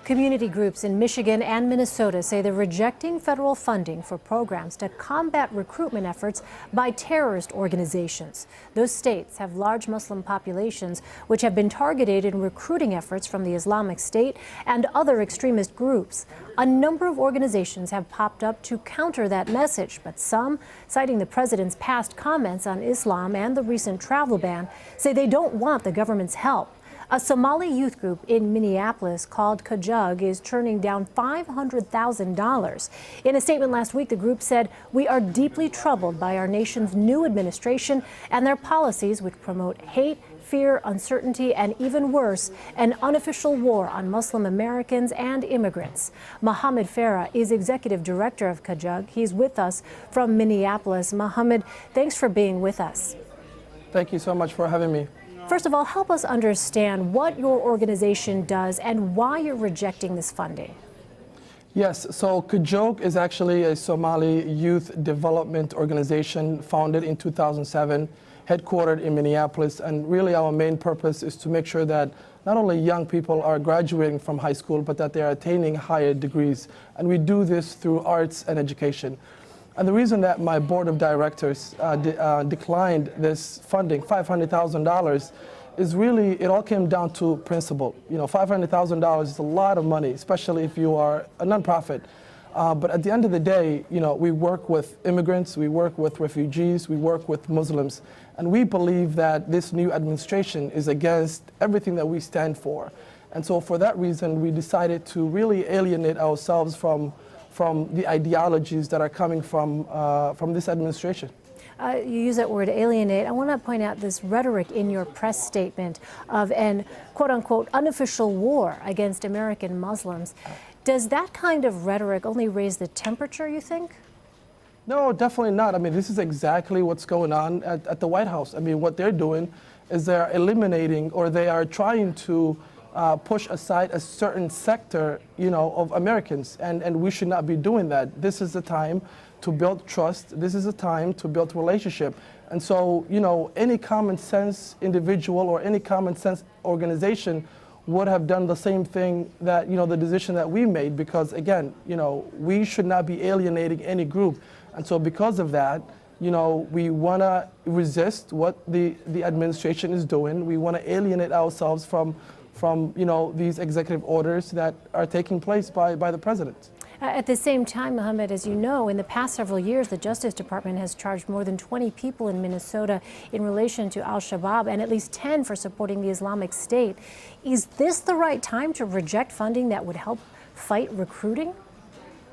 Community groups in Michigan and Minnesota say they're rejecting federal funding for programs to combat recruitment efforts by terrorist organizations. Those states have large Muslim populations which have been targeted in recruiting efforts from the Islamic State and other extremist groups. A number of organizations have popped up to counter that message, but some, citing the president's past comments on Islam and the recent travel ban, say they don't want the government's help. A Somali youth group in Minneapolis called Kajug is turning down $500,000. In a statement last week, the group said, "We are deeply troubled by our nation's new administration and their policies which promote hate, fear, uncertainty, and even worse, an unofficial war on Muslim Americans and immigrants." Mohammed Farah is executive director of Kajug. He's with us from Minneapolis. Mohammed, thanks for being with us. Thank you so much for having me. First of all, help us understand what your organization does and why you're rejecting this funding. Yes, so Kajug is actually a Somali youth development organization founded in 2007, headquartered in Minneapolis, and really our main purpose is to make sure that not only young people are graduating from high school, but that they are attaining higher degrees. And we do this through arts and education. And the reason that my board of directors declined this funding, $500,000, is really, it all came down to principle. You know, $500,000 is a lot of money, especially if you are a nonprofit. But at the end of the day, you know, we work with immigrants, we work with refugees, we work with Muslims. And we believe that this new administration is against everything that we stand for. And so for that reason, we decided to really alienate ourselves from the ideologies that are coming from this administration. You use that word alienate. I want to point out this rhetoric in your press statement of an quote-unquote unofficial war against American Muslims. Does that kind of rhetoric only raise the temperature, you think? No, definitely not. I mean, this is exactly what's going on at the White House. I mean, what they're doing is they're eliminating, or they are trying to push aside a certain sector, you know, of Americans, and we should not be doing that. This is the time to build trust. This is the time to build relationship. And so, you know, any common sense individual or any common sense organization would have done the same thing that, you know, the decision that we made, because again, you know, we should not be alienating any group. And so because of that, you know, we want to resist what the administration is doing. We want to alienate ourselves from you know, these executive orders that are taking place by the president. At the same time, Mohammed, as you know, in the past several years, the Justice Department has charged more than 20 people in Minnesota in relation to Al-Shabaab and at least 10 for supporting the Islamic State. Is this the right time to reject funding that would help fight recruiting?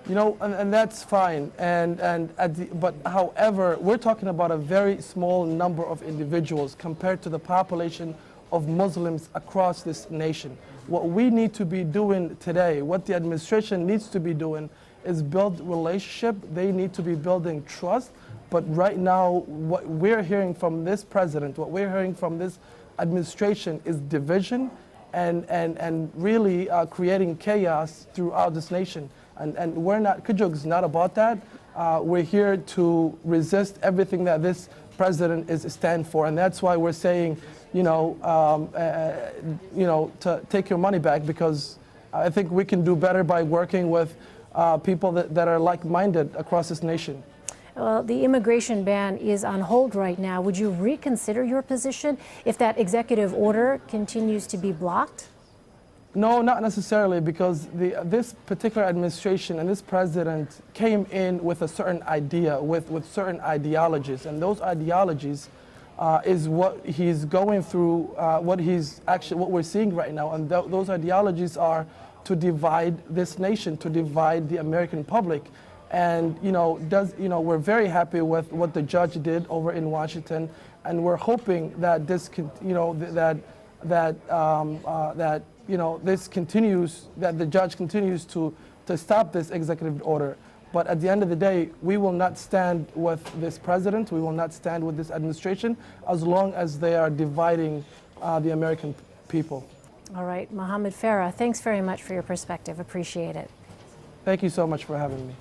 You know, and that's fine. But however, we're talking about a very small number of individuals compared to the population of Muslims across this nation. What we need to be doing today, what the administration needs to be doing, is build relationship. They need to be building trust. But right now, what we're hearing from this president, what we're hearing from this administration is division and really creating chaos throughout this nation. And we're not, Kajug is not about that. We're here to resist everything that this president is stand for, and that's why we're saying, you know, to take your money back, because I think we can do better by working with people that are like-minded across this nation. Well, the immigration ban is on hold right now. Would you reconsider your position if that executive order continues to be blocked? No, not necessarily, because this particular administration and this president came in with a certain idea, with certain ideologies, and those ideologies is what he's going through, what we're seeing right now, and those ideologies are to divide this nation, to divide the American public. And you know, we're very happy with what the judge did over in Washington, and we're hoping that this can, you know, this continues, that the judge continues to stop this executive order. But at the end of the day, we will not stand with this president, we will not stand with this administration as long as they are dividing the American people. All right, Mohammed Farah, thanks very much for your perspective. Appreciate it. Thank you so much for having me.